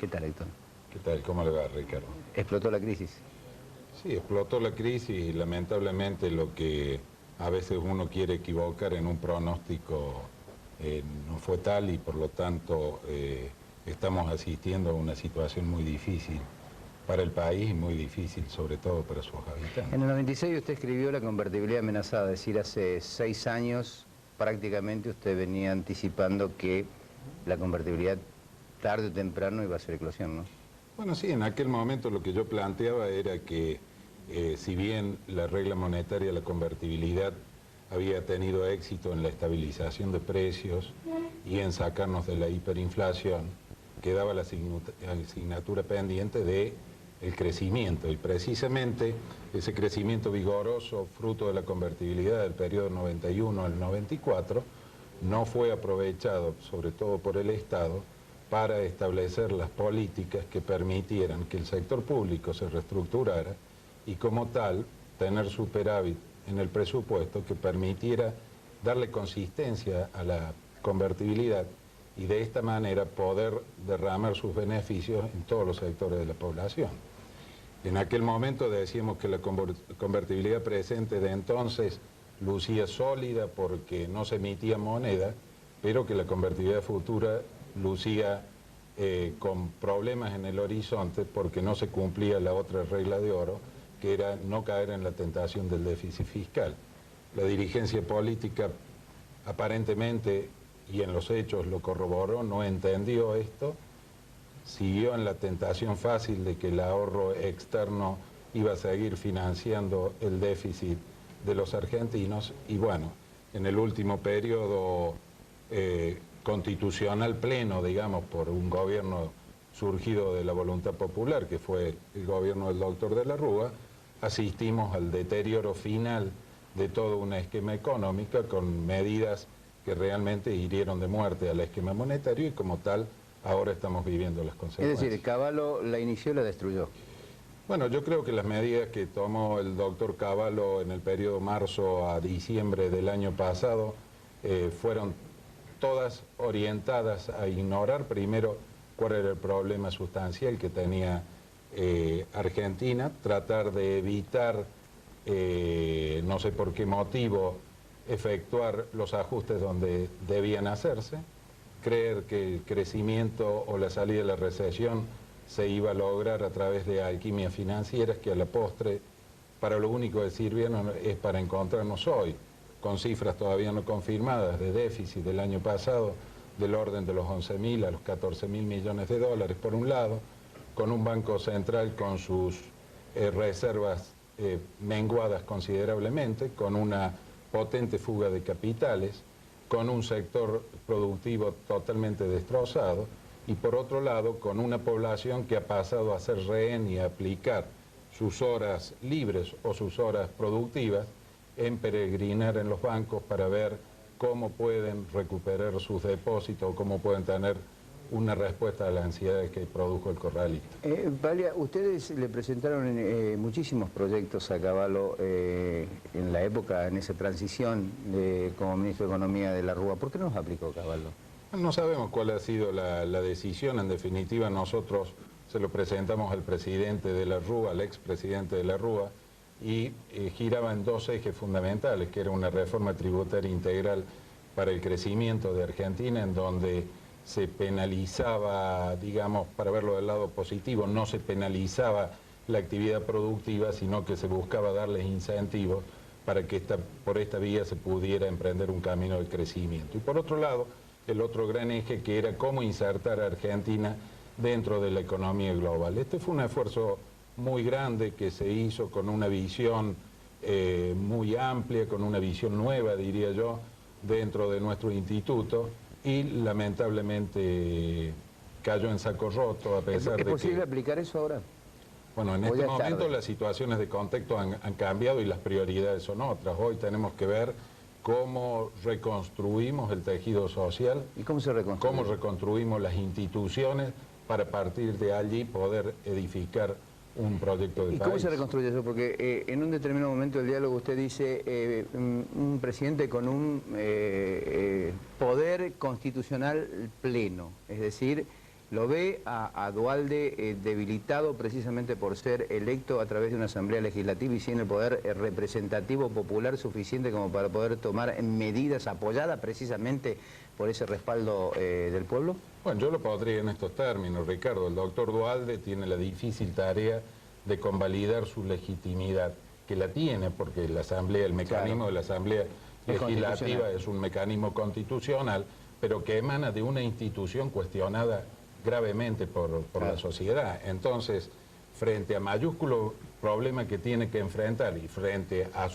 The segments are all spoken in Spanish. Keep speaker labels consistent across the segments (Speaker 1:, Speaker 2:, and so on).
Speaker 1: ¿Qué tal, Héctor?
Speaker 2: ¿Qué tal? ¿Cómo le va, Ricardo?
Speaker 1: ¿Explotó la crisis?
Speaker 2: Sí, explotó la crisis y lamentablemente lo que a veces uno quiere equivocar en un pronóstico no fue tal y por lo tanto estamos asistiendo a una situación muy difícil para el país y muy difícil sobre todo para sus habitantes.
Speaker 1: En el 96 usted escribió la convertibilidad amenazada, es decir, hace 6 años prácticamente usted venía anticipando que la convertibilidad tarde o temprano iba a ser eclosión, ¿no?
Speaker 2: Bueno, sí, en aquel momento lo que yo planteaba era que si bien la regla monetaria, la convertibilidad, había tenido éxito en la estabilización de precios y en sacarnos de la hiperinflación, quedaba la asignatura pendiente de el crecimiento, y precisamente ese crecimiento vigoroso, fruto de la convertibilidad del periodo 91 al 94, no fue aprovechado, sobre todo por el Estado, para establecer las políticas que permitieran que el sector público se reestructurara y como tal tener superávit en el presupuesto que permitiera darle consistencia a la convertibilidad y de esta manera poder derramar sus beneficios en todos los sectores de la población. En aquel momento decíamos que la convertibilidad presente de entonces lucía sólida porque no se emitía moneda, pero que la convertibilidad futura lucía con problemas en el horizonte porque no se cumplía la otra regla de oro, que era no caer en la tentación del déficit fiscal. La dirigencia política aparentemente, y en los hechos lo corroboró, no entendió esto, siguió en la tentación fácil de que el ahorro externo iba a seguir financiando el déficit de los argentinos y bueno, en el último periodo constitucional pleno, digamos, por un gobierno surgido de la voluntad popular, que fue el gobierno del doctor de la Rúa, asistimos al deterioro final de todo un esquema económico con medidas que realmente hirieron de muerte al esquema monetario y como tal ahora estamos viviendo las consecuencias.
Speaker 1: Es decir, Cavallo la inició y la destruyó.
Speaker 2: Bueno, yo creo que las medidas que tomó el doctor Cavallo en el periodo marzo a diciembre del año pasado fueron todas orientadas a ignorar primero cuál era el problema sustancial que tenía Argentina, tratar de evitar, no sé por qué motivo, efectuar los ajustes donde debían hacerse, creer que el crecimiento o la salida de la recesión se iba a lograr a través de alquimias financieras que a la postre para lo único que sirvieron es para encontrarnos hoy con cifras todavía no confirmadas de déficit del año pasado del orden de los 11.000 a los 14.000 millones de dólares por un lado, con un banco central con sus reservas menguadas considerablemente, con una potente fuga de capitales, con un sector productivo totalmente destrozado y por otro lado con una población que ha pasado a ser rehén y a aplicar sus horas libres o sus horas productivas en peregrinar en los bancos para ver cómo pueden recuperar sus depósitos o cómo pueden tener una respuesta a la ansiedad que produjo el corralito.
Speaker 1: Valia, ustedes le presentaron muchísimos proyectos a Cavallo en la época, en esa transición como ministro de Economía de la Rúa. ¿Por qué no los aplicó Cavallo?
Speaker 2: No sabemos cuál ha sido la decisión, en definitiva nosotros se lo presentamos al presidente de la Rúa, al expresidente de la Rúa, y giraba en dos ejes fundamentales, que era una reforma tributaria integral para el crecimiento de Argentina, en donde se penalizaba, digamos, para verlo del lado positivo, no se penalizaba la actividad productiva, sino que se buscaba darles incentivos para que por esta vía se pudiera emprender un camino de crecimiento. Y por otro lado, el otro gran eje que era cómo insertar a Argentina dentro de la economía global. Este fue un esfuerzo muy grande que se hizo con una visión muy amplia, con una visión nueva, diría yo, dentro de nuestro instituto y lamentablemente cayó en saco roto a pesar de que...
Speaker 1: ¿Es posible aplicar eso ahora?
Speaker 2: Bueno, en este momento las situaciones de contexto han cambiado y las prioridades son otras. Hoy tenemos que ver cómo reconstruimos el tejido social.
Speaker 1: ¿Y cómo se reconstruye?
Speaker 2: Cómo reconstruimos las instituciones para a partir de allí poder edificar un proyecto de país.
Speaker 1: ¿Y cómo se reconstruye eso? Porque en un determinado momento del diálogo usted dice un presidente con un poder constitucional pleno, es decir, ¿Lo ve a Duhalde debilitado precisamente por ser electo a través de una asamblea legislativa y sin el poder representativo popular suficiente como para poder tomar medidas apoyadas precisamente por ese respaldo del pueblo?
Speaker 2: Bueno, yo lo pondría en estos términos, Ricardo. El doctor Duhalde tiene la difícil tarea de convalidar su legitimidad, que la tiene porque la asamblea, el mecanismo de la asamblea legislativa es un mecanismo constitucional, pero que emana de una institución cuestionada gravemente por la sociedad. Entonces, frente a mayúsculo problema que tiene que enfrentar y frente a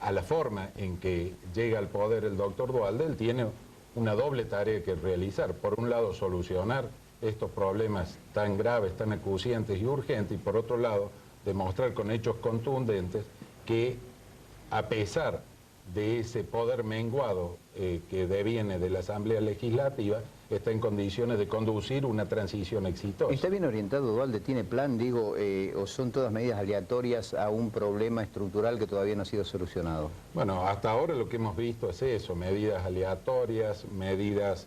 Speaker 2: a la forma en que llega al poder el doctor Duhalde, él tiene una doble tarea que realizar. Por un lado, solucionar estos problemas tan graves, tan acuciantes y urgentes, y por otro lado, demostrar con hechos contundentes que a pesar de ese poder menguado que deviene de la Asamblea Legislativa, está en condiciones de conducir una transición exitosa.
Speaker 1: ¿Está bien orientado Duhalde? ¿Tiene plan, digo, o son todas medidas aleatorias a un problema estructural que todavía no ha sido solucionado?
Speaker 2: Bueno, hasta ahora lo que hemos visto es eso, medidas aleatorias, medidas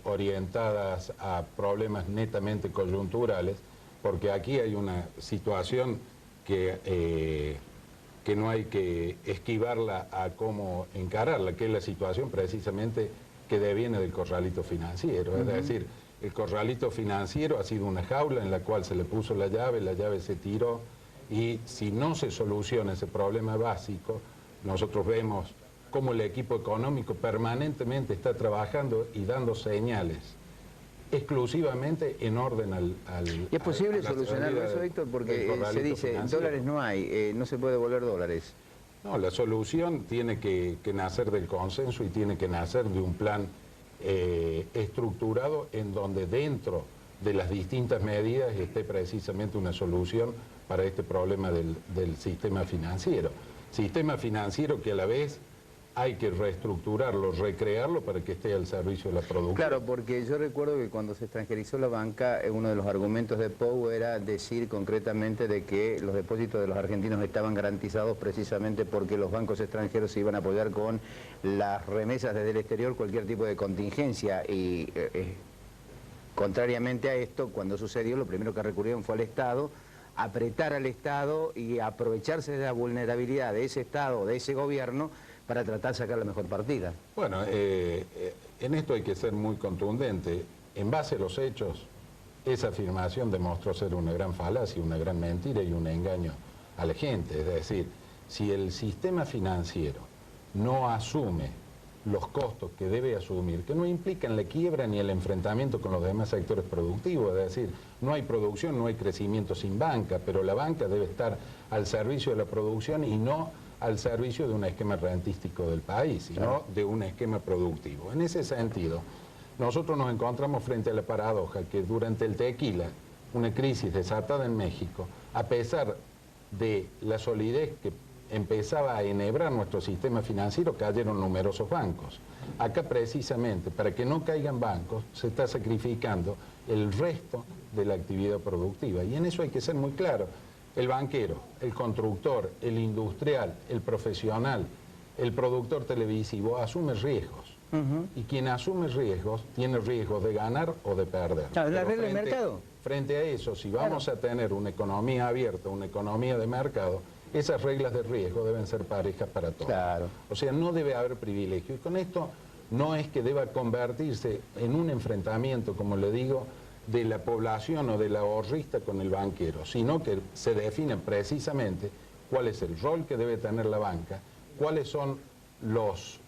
Speaker 2: orientadas a problemas netamente coyunturales, porque aquí hay una situación que no hay que esquivarla a cómo encararla, que es la situación precisamente que deviene del corralito financiero. Es decir, el corralito financiero ha sido una jaula en la cual se le puso la llave se tiró, y si no se soluciona ese problema básico, nosotros vemos cómo el equipo económico permanentemente está trabajando y dando señales exclusivamente en orden al
Speaker 1: ¿Y es posible solucionarlo eso, Héctor? Porque se dice, financiero. Dólares no hay, no se puede devolver dólares.
Speaker 2: No, la solución tiene que nacer del consenso y tiene que nacer de un plan estructurado en donde dentro de las distintas medidas esté precisamente una solución para este problema del sistema financiero. Sistema financiero que a la vez hay que reestructurarlo, recrearlo para que esté al servicio de la producción.
Speaker 1: Claro, porque yo recuerdo que cuando se extranjerizó la banca, uno de los argumentos de Pou era decir concretamente de que los depósitos de los argentinos estaban garantizados precisamente porque los bancos extranjeros se iban a apoyar con las remesas desde el exterior, cualquier tipo de contingencia. Y contrariamente a esto, cuando sucedió, lo primero que recurrieron fue al Estado, apretar al Estado y aprovecharse de la vulnerabilidad de ese Estado, de ese gobierno, para tratar de sacar la mejor partida.
Speaker 2: Bueno, en esto hay que ser muy contundente. En base a los hechos, esa afirmación demostró ser una gran falacia, una gran mentira y un engaño a la gente. Es decir, si el sistema financiero no asume los costos que debe asumir, que no implican la quiebra ni el enfrentamiento con los demás sectores productivos, es decir, no hay producción, no hay crecimiento sin banca, pero la banca debe estar al servicio de la producción y no al servicio de un esquema rentístico del país, sino de un esquema productivo. En ese sentido, nosotros nos encontramos frente a la paradoja que durante el tequila, una crisis desatada en México, a pesar de la solidez que empezaba a enhebrar nuestro sistema financiero, cayeron numerosos bancos. Acá precisamente, para que no caigan bancos, se está sacrificando el resto de la actividad productiva. Y en eso hay que ser muy claro. El banquero, el constructor, el industrial, el profesional, el productor televisivo asume riesgos. Y quien asume riesgos tiene riesgos de ganar o de perder.
Speaker 1: Claro, la regla del mercado.
Speaker 2: Frente a eso, si vamos a tener una economía abierta, una economía de mercado, esas reglas de riesgo deben ser parejas para todos.
Speaker 1: Claro.
Speaker 2: O sea, no debe haber privilegio. Y con esto no es que deba convertirse en un enfrentamiento, como le digo, de la población o del ahorrista con el banquero, sino que se define precisamente cuál es el rol que debe tener la banca, cuáles son los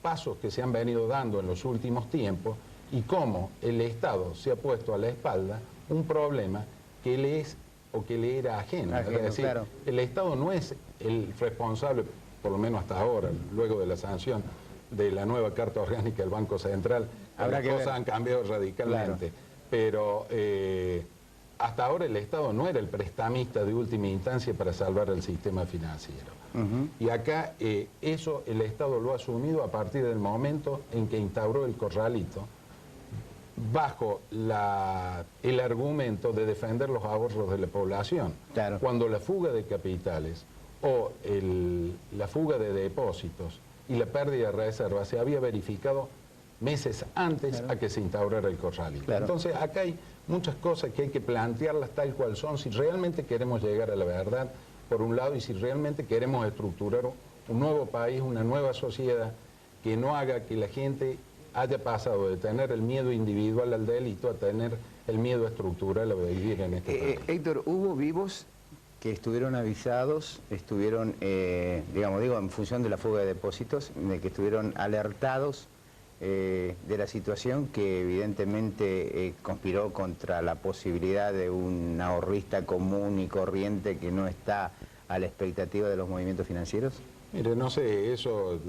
Speaker 2: pasos que se han venido dando en los últimos tiempos y cómo el Estado se ha puesto a la espalda un problema que le es o que le era ajeno. Es decir, claro, el Estado no es el responsable, por lo menos hasta ahora, luego de la sanción de la nueva Carta Orgánica del Banco Central, las cosas han cambiado radicalmente. Claro. Pero hasta ahora el Estado no era el prestamista de última instancia para salvar el sistema financiero. Y acá eso el Estado lo ha asumido a partir del momento en que instauró el corralito, bajo el argumento de defender los ahorros de la población.
Speaker 1: Claro.
Speaker 2: Cuando la fuga de capitales o la fuga de depósitos y la pérdida de reservas se había verificado meses antes a que se instaurara el corralito. Entonces acá hay muchas cosas que hay que plantearlas tal cual son, si realmente queremos llegar a la verdad, por un lado, y si realmente queremos estructurar un nuevo país, una nueva sociedad, que no haga que la gente haya pasado de tener el miedo individual al delito a tener el miedo estructural a vivir en este país.
Speaker 1: Héctor, ¿hubo vivos que estuvieron avisados, estuvieron, digamos, en función de la fuga de depósitos, de que estuvieron alertados de la situación que evidentemente conspiró contra la posibilidad de un ahorrista común y corriente que no está a la expectativa de los movimientos financieros?
Speaker 2: Mire, no sé, eso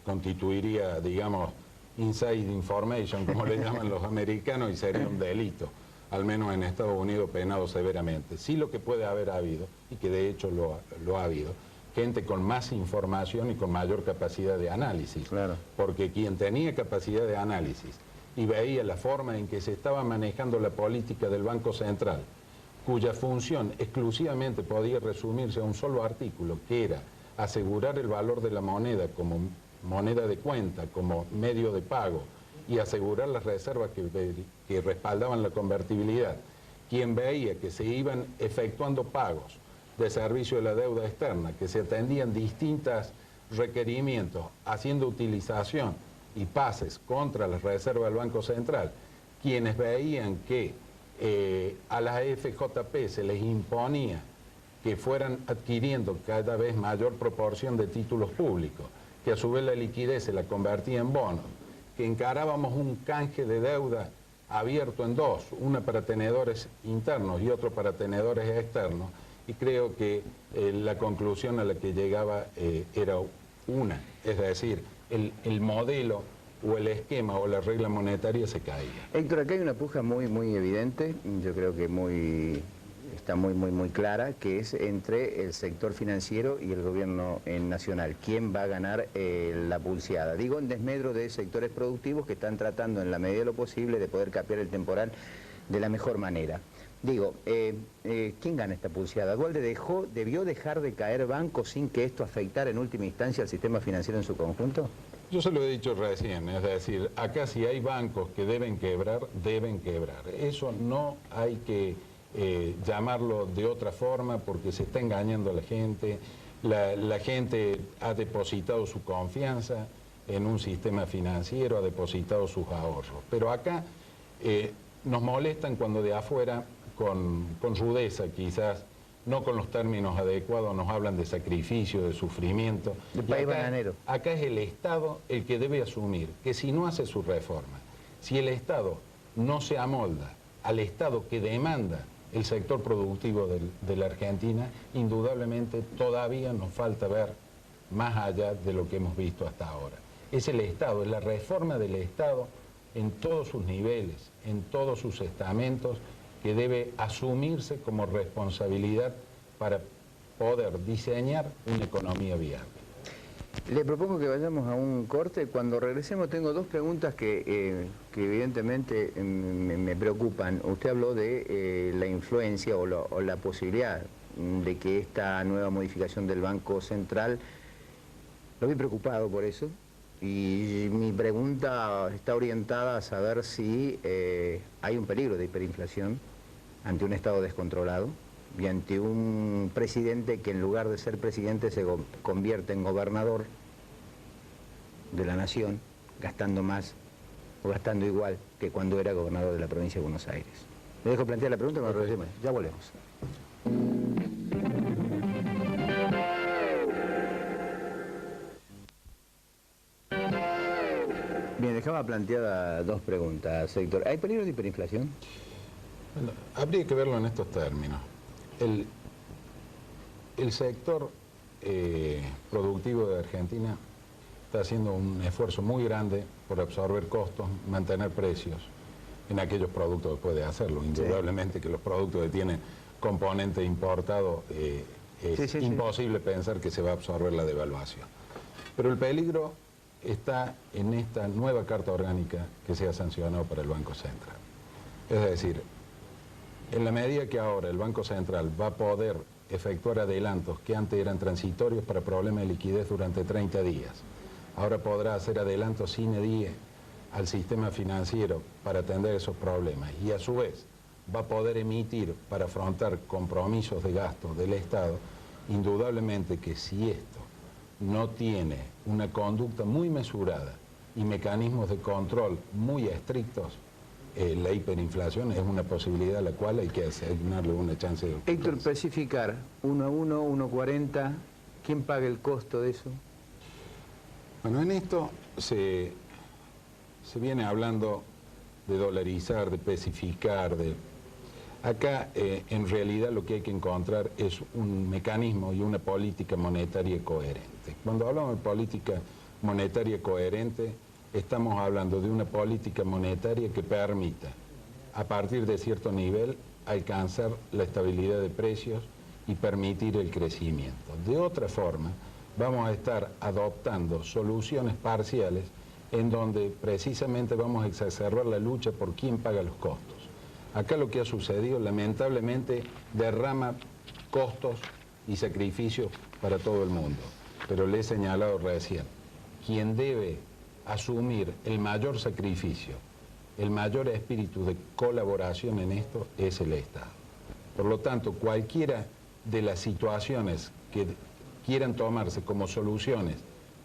Speaker 2: constituiría, digamos, inside information, como le llaman los americanos, y sería un delito, al menos en Estados Unidos penado severamente. Sí, lo que puede haber habido, y que de hecho lo ha habido, gente con más información y con mayor capacidad de análisis.
Speaker 1: Claro.
Speaker 2: Porque quien tenía capacidad de análisis y veía la forma en que se estaba manejando la política del Banco Central, cuya función exclusivamente podía resumirse a un solo artículo, que era asegurar el valor de la moneda como moneda de cuenta, como medio de pago, y asegurar las reservas que respaldaban la convertibilidad, quien veía que se iban efectuando pagos de servicio de la deuda externa, que se atendían distintos requerimientos, haciendo utilización y pases contra las reservas del Banco Central, quienes veían que a las FJP se les imponía que fueran adquiriendo cada vez mayor proporción de títulos públicos, que a su vez la liquidez se la convertía en bonos, que encarábamos un canje de deuda abierto en dos, una para tenedores internos y otro para tenedores externos, y creo que la conclusión a la que llegaba era una, es decir, el modelo o el esquema o la regla monetaria se caía.
Speaker 1: Héctor, acá hay una puja muy evidente, yo creo que está muy clara, que es entre el sector financiero y el gobierno nacional. ¿Quién va a ganar la pulseada? Digo, en desmedro de sectores productivos que están tratando en la medida de lo posible de poder capear el temporal de la mejor manera. Digo, ¿quién gana esta pulseada? ¿Dualde debió dejar de caer bancos sin que esto afectara en última instancia al sistema financiero en su conjunto?
Speaker 2: Yo se lo he dicho recién, es decir, acá si hay bancos que deben quebrar, deben quebrar. Eso no hay que llamarlo de otra forma porque se está engañando a la gente. La gente ha depositado su confianza en un sistema financiero, ha depositado sus ahorros. Pero acá nos molestan cuando de afuera, con rudeza quizás, no con los términos adecuados, nos hablan de sacrificio, de sufrimiento.
Speaker 1: El país bananero.
Speaker 2: Acá es el Estado el que debe asumir que si no hace su reforma, si el Estado no se amolda al Estado que demanda el sector productivo de la Argentina, indudablemente todavía nos falta ver más allá de lo que hemos visto hasta ahora. Es el Estado, es la reforma del Estado en todos sus niveles, en todos sus estamentos, que debe asumirse como responsabilidad para poder diseñar una economía viable.
Speaker 1: Le propongo que vayamos a un corte. Cuando regresemos tengo dos preguntas que evidentemente me preocupan. Usted habló de la influencia o la posibilidad de que esta nueva modificación del Banco Central, lo vi preocupado por eso, y mi pregunta está orientada a saber si hay un peligro de hiperinflación ante un Estado descontrolado y ante un presidente que en lugar de ser presidente se convierte en gobernador de la nación, gastando más o gastando igual que cuando era gobernador de la provincia de Buenos Aires. Le dejo plantear la pregunta cuando regresemos. Ya volvemos. Bien, dejaba planteada dos preguntas, Héctor. ¿Hay peligro de hiperinflación?
Speaker 2: Bueno, habría que verlo en estos términos. El sector productivo de Argentina está haciendo un esfuerzo muy grande por absorber costos, mantener precios en aquellos productos que puede hacerlo. Indudablemente que los productos que tienen componente importado es imposible pensar que se va a absorber la devaluación. Pero el peligro está en esta nueva carta orgánica que se ha sancionado para el Banco Central. Es decir, en la medida que ahora el Banco Central va a poder efectuar adelantos que antes eran transitorios para problemas de liquidez durante 30 días, ahora podrá hacer adelantos sine die al sistema financiero para atender esos problemas y a su vez va a poder emitir para afrontar compromisos de gasto del Estado, indudablemente que si esto no tiene una conducta muy mesurada y mecanismos de control muy estrictos, la hiperinflación es una posibilidad a la cual hay que asignarle una chance de ocurrencia.
Speaker 1: Héctor, especificar 1,1, 1,40, ¿quién paga el costo de eso?
Speaker 2: Bueno, en esto se viene hablando de dolarizar, de especificar, Acá, en realidad, lo que hay que encontrar es un mecanismo y una política monetaria coherente. Cuando hablamos de política monetaria coherente, estamos hablando de una política monetaria que permita, a partir de cierto nivel, alcanzar la estabilidad de precios y permitir el crecimiento. De otra forma, vamos a estar adoptando soluciones parciales en donde precisamente vamos a exacerbar la lucha por quién paga los costos. Acá lo que ha sucedido, lamentablemente, derrama costos y sacrificios para todo el mundo. Pero le he señalado recién, quien debe asumir el mayor sacrificio, el mayor espíritu de colaboración en esto es el Estado. Por lo tanto, cualquiera de las situaciones que quieran tomarse como soluciones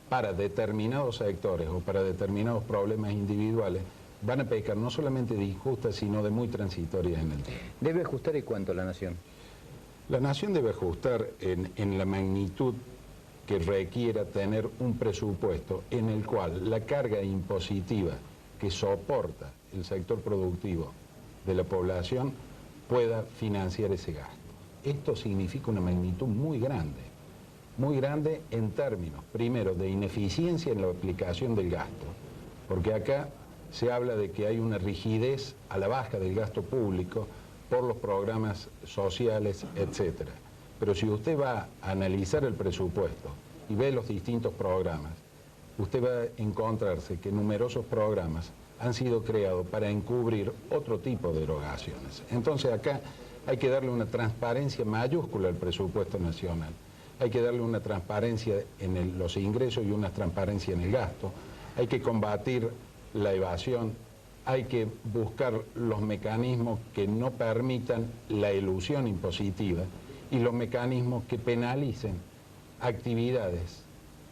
Speaker 2: para determinados sectores o para determinados problemas individuales, van a pecar no solamente de injustas, sino de muy transitorias en el tiempo.
Speaker 1: ¿Debe ajustar y cuánto la Nación?
Speaker 2: La Nación debe ajustar en la magnitud que requiera tener un presupuesto en el cual la carga impositiva que soporta el sector productivo de la población pueda financiar ese gasto. Esto significa una magnitud muy grande en términos, primero, de ineficiencia en la aplicación del gasto, porque acá se habla de que hay una rigidez a la baja del gasto público por los programas sociales, etc. Pero si usted va a analizar el presupuesto y ve los distintos programas, usted va a encontrarse que numerosos programas han sido creados para encubrir otro tipo de erogaciones. Entonces acá hay que darle una transparencia mayúscula al presupuesto nacional. Hay que darle una transparencia en los ingresos y una transparencia en el gasto. Hay que combatir la evasión, hay que buscar los mecanismos que no permitan la elusión impositiva y los mecanismos que penalicen actividades.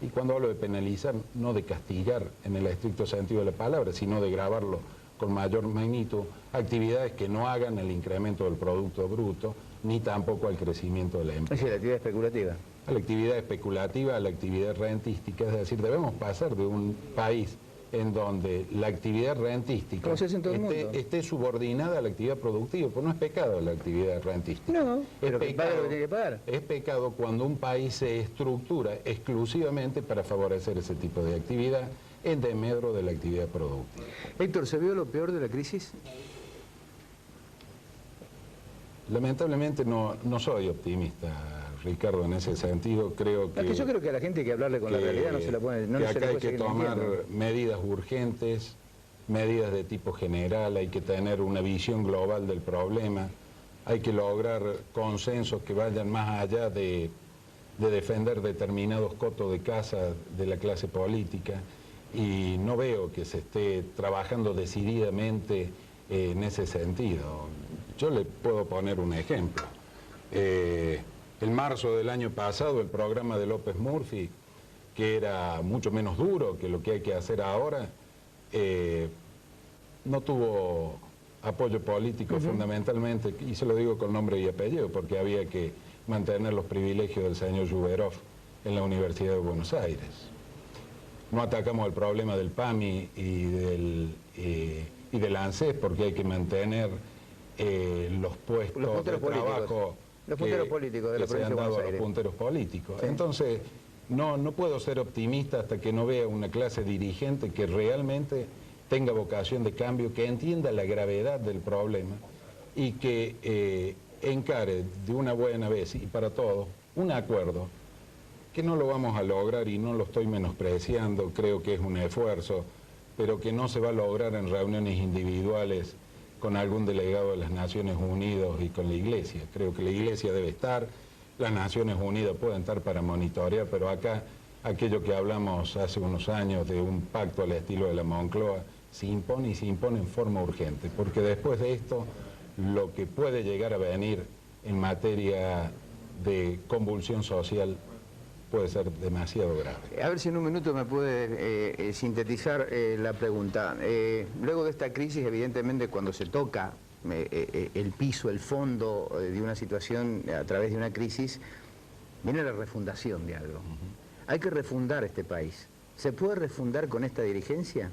Speaker 2: Y cuando hablo de penalizar, no de castigar en el estricto sentido de la palabra, sino de gravarlo con mayor magnitud, actividades que no hagan el incremento del Producto Bruto, ni tampoco al crecimiento de la empresa.
Speaker 1: Es decir, la actividad especulativa.
Speaker 2: A la actividad especulativa, a la actividad rentística, es decir, debemos pasar de un país en donde la actividad rentística esté subordinada a la actividad productiva, pues no es pecado la actividad rentística.
Speaker 1: No, pero que pague lo que tiene que pagar.
Speaker 2: Es pecado cuando un país se estructura exclusivamente para favorecer ese tipo de actividad en desmedro de la actividad productiva.
Speaker 1: Héctor, ¿se vio lo peor de la crisis?
Speaker 2: Lamentablemente no soy optimista, Ricardo, en ese sentido. Creo que
Speaker 1: yo creo que a la gente hay que hablarle con la realidad, no se la pone. No
Speaker 2: que
Speaker 1: se
Speaker 2: acá hay que tomar
Speaker 1: mintiendo.
Speaker 2: medidas urgentes, medidas de tipo general, hay que tener una visión global del problema, hay que lograr consensos que vayan más allá de defender determinados cotos de caza de la clase política, y no veo que se esté trabajando decididamente en ese sentido. Yo le puedo poner un ejemplo. En marzo del año pasado, el programa de López Murphy, que era mucho menos duro que lo que hay que hacer ahora, no tuvo apoyo político fundamentalmente, y se lo digo con nombre y apellido, porque había que mantener los privilegios del señor Juberov en la Universidad de Buenos Aires. No atacamos el problema del PAMI y del ANSES porque hay que mantener los puestos de trabajo.
Speaker 1: Los punteros políticos de la provincia de Buenos Aires.
Speaker 2: Los punteros políticos.
Speaker 1: Sí.
Speaker 2: Entonces, no puedo ser optimista hasta que no vea una clase dirigente que realmente tenga vocación de cambio, que entienda la gravedad del problema y que encare de una buena vez y para todos un acuerdo que no lo vamos a lograr, y no lo estoy menospreciando, creo que es un esfuerzo, pero que no se va a lograr en reuniones individuales con algún delegado de las Naciones Unidas y con la Iglesia. Creo que la Iglesia debe estar, las Naciones Unidas pueden estar para monitorear, pero acá aquello que hablamos hace unos años de un pacto al estilo de la Moncloa se impone y se impone en forma urgente, porque después de esto lo que puede llegar a venir en materia de convulsión social puede ser demasiado grave.
Speaker 1: A ver si en un minuto me puede sintetizar la pregunta. Luego de esta crisis, evidentemente, cuando se toca el piso, el fondo de una situación a través de una crisis, viene la refundación de algo. Hay que refundar este país. ¿Se puede refundar con esta dirigencia?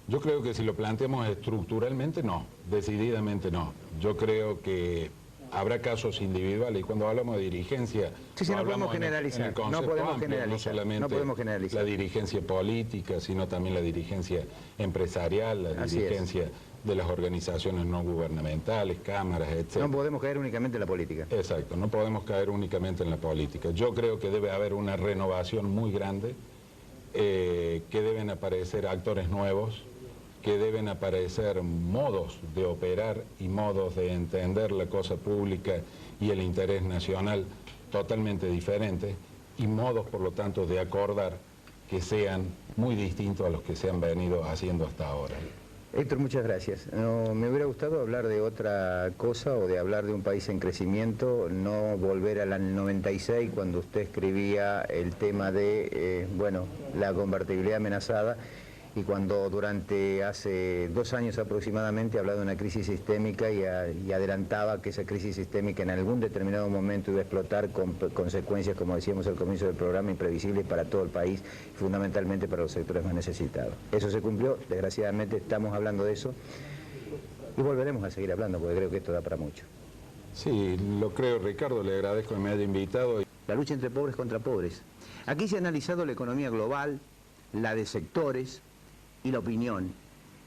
Speaker 2: Yo creo que si lo planteamos estructuralmente, no, decididamente no. Yo creo que habrá casos individuales y cuando hablamos de dirigencia,
Speaker 1: no podemos generalizar, no podemos generalizar,
Speaker 2: no solamente
Speaker 1: no podemos generalizar.
Speaker 2: La dirigencia política, sino también la dirigencia empresarial, la dirigencia de las organizaciones no gubernamentales, cámaras, etc.
Speaker 1: No podemos caer únicamente en la política.
Speaker 2: Exacto, no podemos caer únicamente en la política. Yo creo que debe haber una renovación muy grande, que deben aparecer actores nuevos, que deben aparecer modos de operar y modos de entender la cosa pública y el interés nacional totalmente diferentes, y modos, por lo tanto, de acordar que sean muy distintos a los que se han venido haciendo hasta ahora.
Speaker 1: Héctor, muchas gracias. No, me hubiera gustado hablar de otra cosa o de hablar de un país en crecimiento, no volver al 96 cuando usted escribía el tema de, bueno, la convertibilidad amenazada, y cuando durante hace 2 años aproximadamente hablaba de una crisis sistémica y adelantaba que esa crisis sistémica en algún determinado momento iba a explotar con consecuencias, como decíamos al comienzo del programa, imprevisibles para todo el país, fundamentalmente para los sectores más necesitados. Eso se cumplió, desgraciadamente estamos hablando de eso y volveremos a seguir hablando porque creo que esto da para mucho.
Speaker 2: Sí, lo creo, Ricardo, le agradezco que me haya invitado.
Speaker 1: La lucha entre pobres contra pobres. Aquí se ha analizado la economía global, la de sectores y la opinión,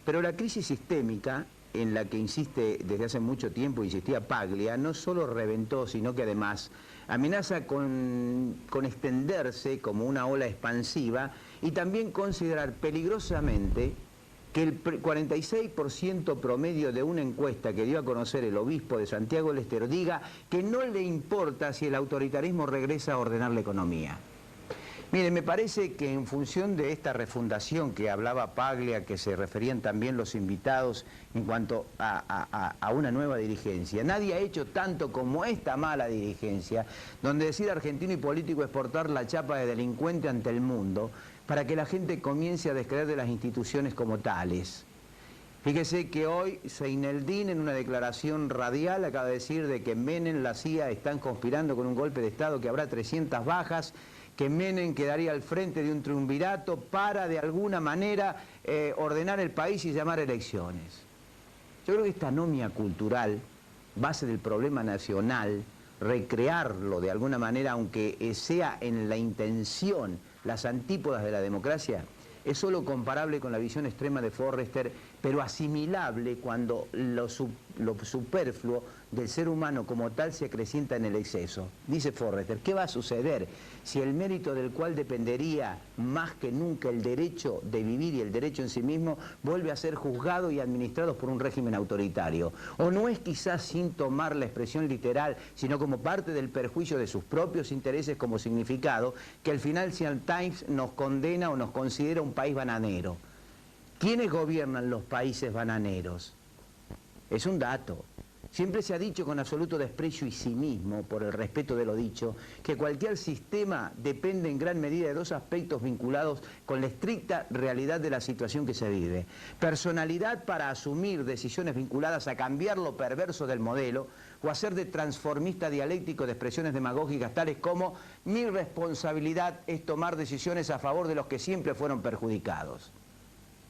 Speaker 1: pero la crisis sistémica en la que insiste desde hace mucho tiempo, insistía Paglia, no solo reventó, sino que además amenaza con extenderse como una ola expansiva y también considerar peligrosamente que el 46% promedio de una encuesta que dio a conocer el obispo de Santiago del Estero diga que no le importa si el autoritarismo regresa a ordenar la economía. Mire, me parece que en función de esta refundación que hablaba Paglia, que se referían también los invitados en cuanto a una nueva dirigencia, nadie ha hecho tanto como esta mala dirigencia, donde decir argentino y político es portar la chapa de delincuente ante el mundo, para que la gente comience a descreer de las instituciones como tales. Fíjese que hoy Seineldín, en una declaración radial, acaba de decir de que Menem, la CIA, están conspirando con un golpe de Estado, que habrá 300 bajas, que Menem quedaría al frente de un triunvirato para, de alguna manera, ordenar el país y llamar elecciones. Yo creo que esta anomia cultural, base del problema nacional, recrearlo de alguna manera, aunque sea en la intención, las antípodas de la democracia, es solo comparable con la visión extrema de Forrester, pero asimilable cuando lo superfluo del ser humano como tal se acrecienta en el exceso. Dice Forrester, ¿qué va a suceder si el mérito del cual dependería más que nunca el derecho de vivir y el derecho en sí mismo vuelve a ser juzgado y administrado por un régimen autoritario? ¿O no es quizás, sin tomar la expresión literal, sino como parte del perjuicio de sus propios intereses como significado, que el Financial Times nos condena o nos considera un país bananero? ¿Quiénes gobiernan los países bananeros? Es un dato. Siempre se ha dicho con absoluto desprecio y cinismo, por el respeto de lo dicho, que cualquier sistema depende en gran medida de 2 aspectos vinculados con la estricta realidad de la situación que se vive. Personalidad para asumir decisiones vinculadas a cambiar lo perverso del modelo o hacer de transformista dialéctico de expresiones demagógicas tales como mi responsabilidad es tomar decisiones a favor de los que siempre fueron perjudicados.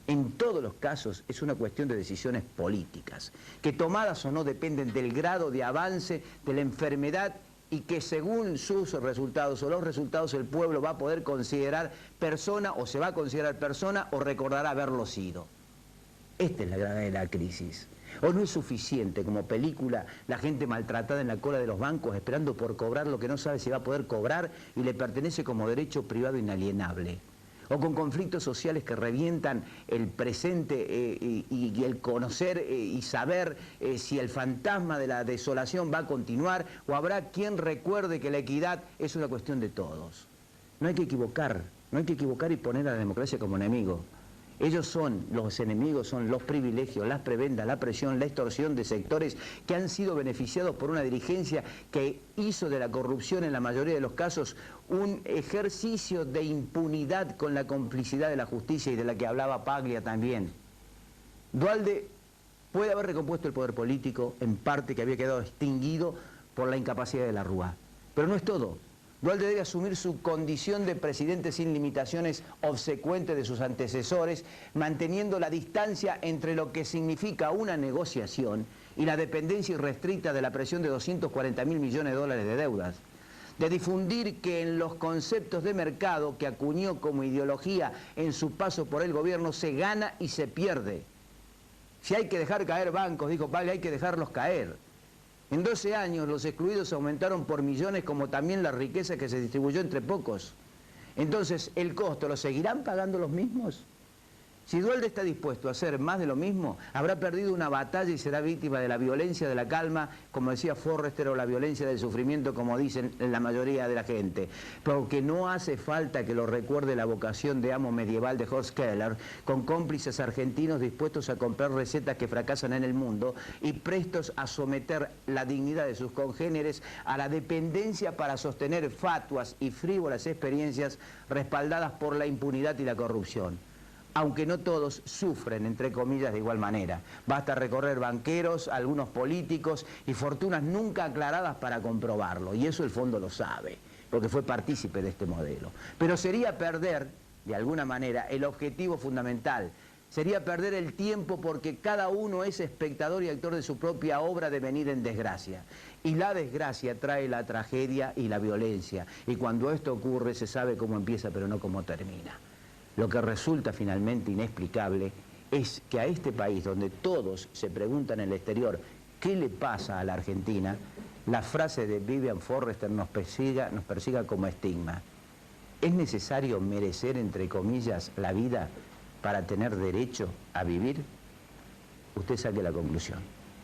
Speaker 1: En todos los casos es una cuestión de decisiones políticas, que tomadas o no dependen del grado de avance de la enfermedad y que según sus resultados o los resultados el pueblo va a poder considerar persona o se va a considerar persona o recordará haberlo sido. Esta es la gravedad de la crisis. ¿O no es suficiente como película la gente maltratada en la cola de los bancos esperando por cobrar lo que no sabe si va a poder cobrar y le pertenece como derecho privado inalienable? O con conflictos sociales que revientan el presente y el conocer y saber si el fantasma de la desolación va a continuar o habrá quien recuerde que la equidad es una cuestión de todos. No hay que equivocar y poner a la democracia como enemigo. Ellos son, los enemigos son los privilegios, las prebendas, la presión, la extorsión de sectores que han sido beneficiados por una dirigencia que hizo de la corrupción en la mayoría de los casos un ejercicio de impunidad con la complicidad de la justicia y de la que hablaba Paglia también. Duhalde puede haber recompuesto el poder político, en parte que había quedado extinguido por la incapacidad de la Rúa. Pero no es todo. Duhalde debe asumir su condición de presidente sin limitaciones obsecuente de sus antecesores, manteniendo la distancia entre lo que significa una negociación y la dependencia irrestricta de la presión de 240.000 millones de dólares de deudas. De difundir que en los conceptos de mercado que acuñó como ideología en su paso por el gobierno se gana y se pierde. Si hay que dejar caer bancos, dijo Paglia, hay que dejarlos caer. En 12 años los excluidos aumentaron por millones, como también la riqueza que se distribuyó entre pocos. Entonces, ¿el costo lo seguirán pagando los mismos? Si Duhalde está dispuesto a hacer más de lo mismo, habrá perdido una batalla y será víctima de la violencia de la calma, como decía Forrester, o la violencia del sufrimiento, como dicen la mayoría de la gente. Porque no hace falta que lo recuerde la vocación de amo medieval de Horst Keller, con cómplices argentinos dispuestos a comprar recetas que fracasan en el mundo y prestos a someter la dignidad de sus congéneres a la dependencia para sostener fatuas y frívolas experiencias respaldadas por la impunidad y la corrupción. Aunque no todos sufren, entre comillas, de igual manera. Basta recorrer banqueros, algunos políticos y fortunas nunca aclaradas para comprobarlo. Y eso el fondo lo sabe, porque fue partícipe de este modelo. Pero sería perder, de alguna manera, el objetivo fundamental. Sería perder el tiempo porque cada uno es espectador y actor de su propia obra de venir en desgracia. Y la desgracia trae la tragedia y la violencia. Y cuando esto ocurre se sabe cómo empieza pero no cómo termina. Lo que resulta finalmente inexplicable es que a este país, donde todos se preguntan en el exterior qué le pasa a la Argentina, la frase de Vivian Forrester nos persiga como estigma. ¿Es necesario merecer, entre comillas, la vida para tener derecho a vivir? Usted saque la conclusión.